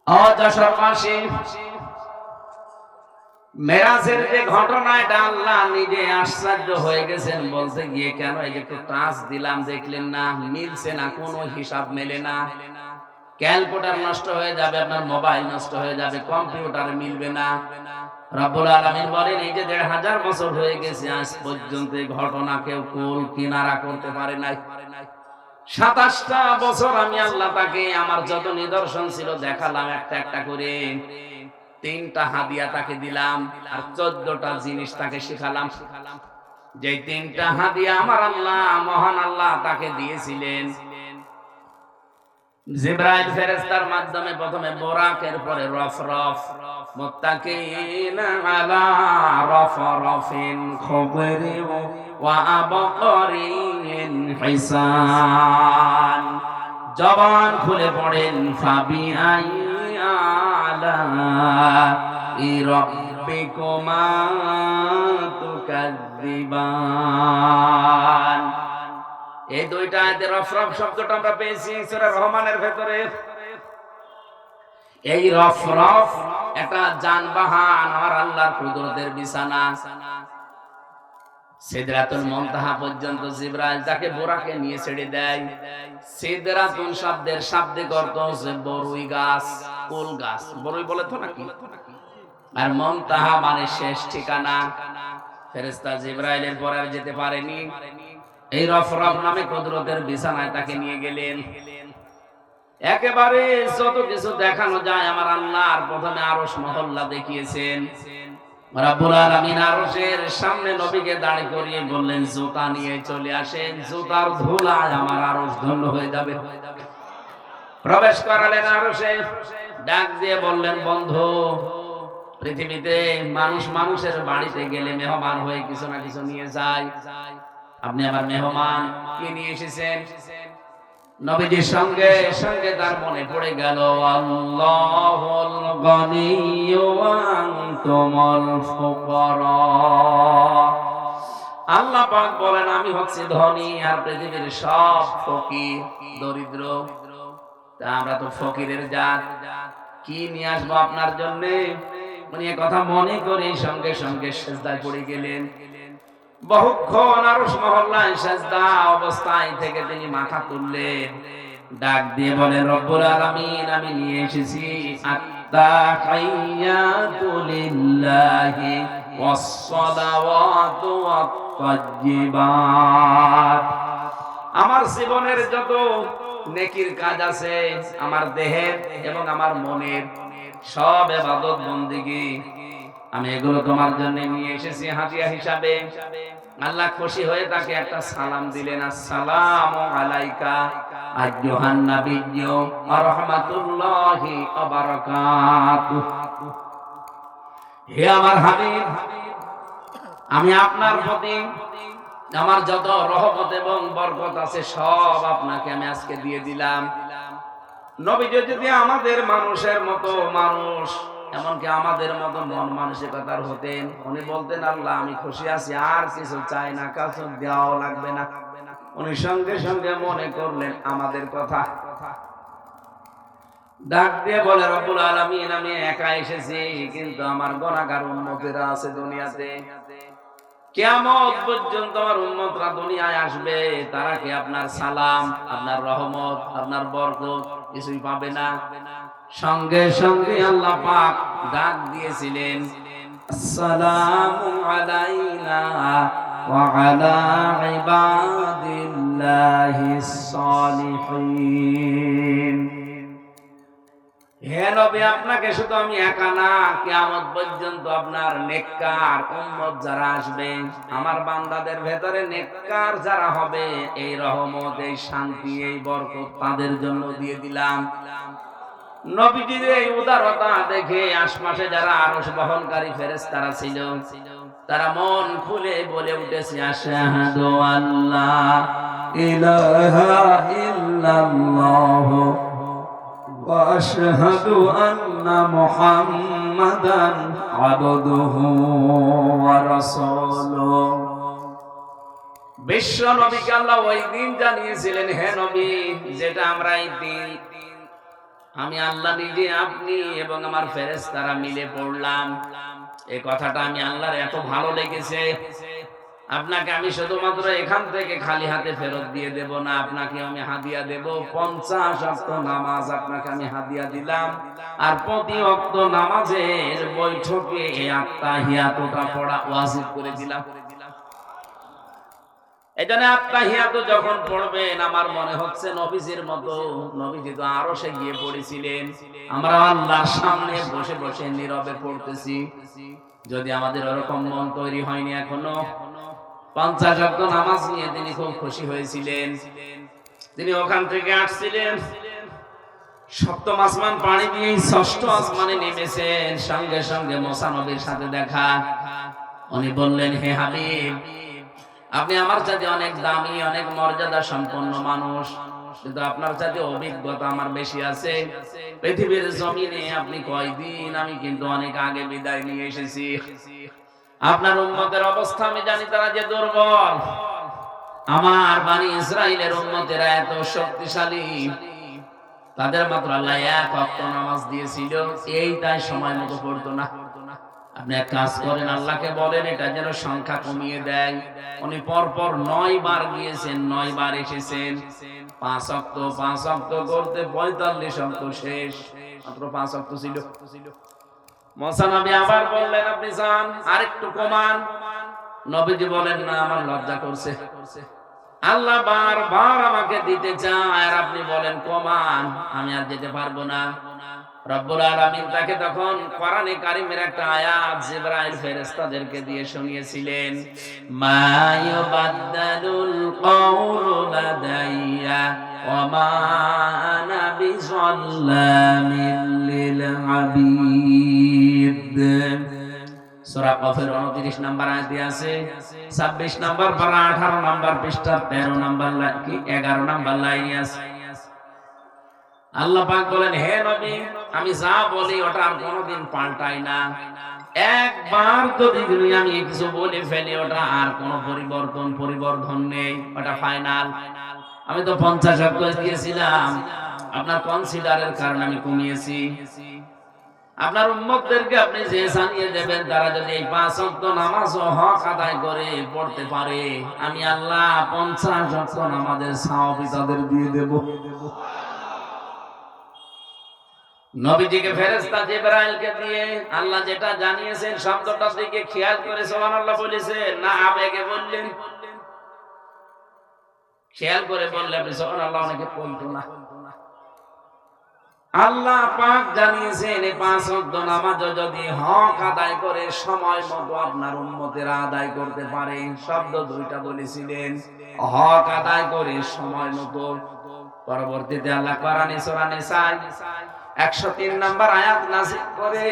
যশোরবাসী, মেরাজের যে ঘটনা, এটা আল্লাহ নিজে আশ্চর্য হয়ে গেছেন বলতে গিয়ে। কেন? এই যে একটু টাচ দিলাম, দেখলেন না মিলছে না, কোনো হিসাব মেলে না। ক্যালকুলেটর নষ্ট হয়ে যাবে, আপনার মোবাইল নষ্ট হয়ে যাবে, কম্পিউটারে মিলবে না। রব্বুল আলামিন বলেন, এই যে ১৫০০ বছর হয়ে গেছে, আজ পর্যন্ত এই ঘটনা কেউ কুল কিনারা করতে পারে নাই। ২৭টা বছর আমি আল্লাহ তাকে আমার যত নিদর্শন ছিল দেখালাম একটা একটা করে। ৩টা হাদিয়া তাকে দিলাম, আর ১৪টা জিনিস তাকে শিখালাম। যে ৩টা হাদিয়া আমার আল্লাহ, মহান আল্লাহ তাকে দিয়েছিলেন জিবরাইল ফেরেশতার মাধ্যমে। প্রথমে বোরাকের, পরে রফরফ। মুত্তাকিনা আলা রফরফিন খুবরি ওয়া আবকারিন হিসান। জবান খুলে পড়েন ফাবি আলা রাব্বিকুমা তুকাজ্জিবান। এই দুইটা আয়াতে রফরফ শব্দটা আমরা পেয়েছি সূরা রহমানের ভেতরে। এই রফরফ একটা যানবাহন, আমার আল্লাহর কুদরতের বিছানা। সিদরাতুল মুনতাহা পর্যন্ত জিবরাইল তাকে বোরাকে নিয়ে ছেড়ে দেয়। সিদরাতুল শব্দের শাব্দিক অর্থ হচ্ছে বড়ই গাছ, কুল গাছ, বড়ই বলে তো নাকি। আর মুনতাহা মানে শেষ ঠিকানা। ফেরেশতা জিবরাইলের পরে আর যেতে পারেনি। এই রফরফ নামে কুদরতের বিছানায় তাকে নিয়ে গেলেন। একেবারে যত কিছু দেখানো যায় আমার আল্লাহর, প্রথমে আরশ মহল্লা দেখিয়েছেন। রব্বুল আলামিন আরশের সামনে নবীকে দাঁড় করিয়ে বললেন, জুতা নিয়ে চলে আসেন, জুতার ধুলায় আমার আরশ ধন্য হয়ে যাবে। প্রবেশ করালেন আরশে, ডাক দিয়ে বললেন, বন্ধু, পৃথিবীতে মানুষ মানুষের বাড়িতে গেলে মেহমান হয়ে কিছু না কিছু নিয়ে যায়। আপনি আমার মেহমান, কি নিয়ে এসেছেন? নবীজির সঙ্গে সঙ্গে তার মনে পড়ে গেল, আল্লাহুল গনিয়্যু ওয়া আনতুমুল ফুকারা। আল্লাহ পাক বলেন, আমি হচ্ছি ধনী আর পৃথিবীর সব ফকির, দরিদ্র। তা আমরা তো ফকিরের জাত, কি নিয়ে আসবো আপনার জন্য? উনি কথা মনে করে সঙ্গে সঙ্গে সিজদায় পড়ে গেলেন। বহুক্ষণ আরশ মহল্লায় সিজদা অবস্থায় থেকে তিনি মাথা তুললেন, ডাক দিয়ে বলেন, রব্বুল আলামিন, আমি নিয়ে এসেছি আত-তাহিয়াতু লিল্লাহি ওয়াস-সালাওয়াতু ওয়াত-তাইয়্যিবাত। আমার জীবনের যত নেকির কাজ আছে, আমার দেহের এবং আমার মনের সব ইবাদত বন্দেগী, আমি এগুলো তোমার জন্য নিয়ে এসেছি হাদিয়া হিসাবে। আল্লাহ খুশি হয়ে তাকে একটা সালাম দিলেন, আসসালামু আলাইকা আইয়ুহান নাবিয়্যু ওয়া রাহমাতুল্লাহি ওয়া বারাকাতুহু। হে আমার হাবিব, আমি আপনার প্রতি আমার যত রহমত এবং বরকত আছে সব আপনাকে আমি আজকে দিয়ে দিলাম। নবীজি যদি আমাদের মানুষের মতো মানুষ, এমনকি আমাদের মতো মন মানসিকতার হতেন, উনি বলতেন, আল্লাহ আমি খুশি আছি, আর কিছু চাই না, কাছে দেওয়াও লাগবে না। উনি সঙ্গে সঙ্গে মনে করলেন আমাদের কথা, ডাক দিয়ে বলে, রব্বুল আলামিন, আমি একা এসেছি, কিন্তু আমার গুনাহগার উম্মতেরা আছে দুনিয়াতে। কিয়ামত পর্যন্ত আমার উম্মতরা দুনিয়ায় আসবে, তারা কি আপনার সালাম, আপনার রহমত, আপনার বরকত কিছুই পাবে না? সঙ্গে সঙ্গে আল্লাহ পাক ডাক দিয়েছিলেন, আসসালামু আলাইনা ওয়া আলা ইবাদিল্লাহিস সালিহিন। হে নবী, আপনাকে শুধু আমি একা না, কিয়ামত পর্যন্ত আপনার নেককার উম্মত যারা আসবে, আমার বান্দাদের ভেতরে নেককার যারা হবে, এই রহমত, এই শান্তি, এই বরকত তাদের জন্য দিয়ে দিলাম। নবীজির এই উদারতা দেখে আশপাশে যারা আরশ বহনকারী ফেরেশতারা ছিল, তারা মন খুলে বলে উঠেছে, আশহাদু আল্লা ইলাহা ইল্লাল্লাহু ওয়া আশহাদু আন্না মুহাম্মাদান আবদুহু ওয়া রাসূলুহু। বিশ্ব নবীকে আল্লাহ ওই দিন জানিয়েছিলেন, হে নবী, যেটা আমরা এই দিন আমি আল্লাহ নিজে, আপনি এবং আমার ফেরেশতারা মিলে পড়লাম। এই কথাটা আমি আল্লাহর এত ভালো লেগেছে, আপনাকে আমি শুধুমাত্র এখান থেকে খালি হাতে ফেরত দিয়ে দেব না, আপনাকে আমি হাদিয়া দেব। 50 ওয়াক্ত নামাজ আপনাকে আমি হাদিয়া দিলাম, আর প্রতি ওয়াক্ত নামাজের বৈঠকে এই আত্তাহিয়াতুটা পড়া ওয়াজিব করে দিলাম। এজন্য আত্তাহিয়াতু যখন পড়বেন, আমার মনে হচ্ছে নবীজির মতো, নবীজি তো আরশে গিয়ে পড়েছিলেন, আমরা আল্লাহর সামনে বসে বসে নীরবে পড়তেছি। যদি আমাদের ওরকম মন তৈরি হয়নি এখনো, 50 ওয়াক্ত নামাজ নিয়ে তিনি খুব খুশি হয়েছিলেন। তিনি ওখান থেকে আসছিলেন, সপ্তম আসমান পাড়ি দিয়ে ষষ্ঠ আসমানে নেমেছেন। সঙ্গে সঙ্গে মুসা নবীর সাথে দেখা। উনি বললেন, হে হাবিব, আপনি আমার চাইতে অনেক দামি, অনেক মর্যাদা সম্পন্ন মানুষ, কিন্তু আপনার চাইতে অভিজ্ঞতা আমার বেশি আছে। পৃথিবীর জমিনে আপনি কয়দিন, আমি কিন্তু অনেক আগে বিদায় নিয়ে এসেছি। আপনার উম্মতের অবস্থা আমি জানি, তারা যে দুর্বল। আমার বনি ইসরাইলের উম্মতেরা এত শক্তিশালী, তাদের মাত্র আল্লাহ এক ওয়াক্ত নামাজ দিয়েছিল, এইটাই সময় মতো পড়তো না। আপনি এক কাজ করেন, আল্লাহকে বলেন এটা যেন সংখ্যা কমিয়ে দেয়। উনি পরপর 9 বার গিয়েছেন, 9 বার এসেছেন। 5 ওয়াক্ত করতে 45 ওয়াক্ত শেষ, মাত্র 5 ওয়াক্ত ছিল। মুসা নবী আবার বললেন, আপনি যান, আরেকটু কমান। নবীজি বলেন, না, আমার লজ্জা করছে। আল্লাহ বারবার আমাকে দিতে চায়, আর আপনি বলেন কমান, আমি আর যেতে পারবো না। রব্বুল আলামিন তাকে তখন কোরআনে কারীমের একটা আয়াত জিবরাইল ফেরেশতাদেরকে দিয়ে শুনিয়েছিলেন, মা ইউবাদদালুল কওলু লাদাইয়া ওয়া মা আনা বিযাল্লামিল লিল আবিদ। সূরা কফের 29 নম্বর আয়াতে আছে, 26 নম্বর পারা 18 নম্বর পৃষ্ঠা 13 নম্বর কি 11 নম্বর লাইনে আছে। আল্লাহ পাক বলেন, হে নবী, আমি যা বলি ওটা আর কোনোদিন পাল্টাই না। একবার যদি আমি কিছু বলে ফেলি, ওটা আর কোনো পরিবর্তন নেই, ওটা ফাইনাল। আমি তো 50 ওয়াক্ত দিয়েছিলাম, আপনার কনসিডারের কারণে আমি কমিয়েছি। আপনার উম্মতদেরকে আপনি যে জানিয়ে দেবেন, তারা যদি এই 5 ওয়াক্ত নামাজও হক আদায় করে পড়তে পারে, আমি আল্লাহ 50 ওয়াক্ত নামাজের সওয়াব তাদের দিয়ে দেব। নবীজিকে ফেরেশতা জিবরাইলকে দিয়ে আল্লাহ যেটা জানিয়েছেন, শব্দটার দিকে খেয়াল করে সুবহানাল্লাহ বলেছেন না আবেগে বললেন? খেয়াল করে বললে আপনি সুবহানাল্লাহ অনেকে বলতো না। আল্লাহ পাক জানিয়েছেন, এই 5 ওয়াক্ত নামাজ যদি হক আদায় করে সময় মতো আপনার উম্মতেরা আদায় করতে পারে, শব্দ দুইটা বলেছিলেন, হক আদায় করে সময় মতো। পরবর্তীতে আল্লাহ কোরআনে সূরা নিসা 103 নম্বর আয়াত নাযিল করে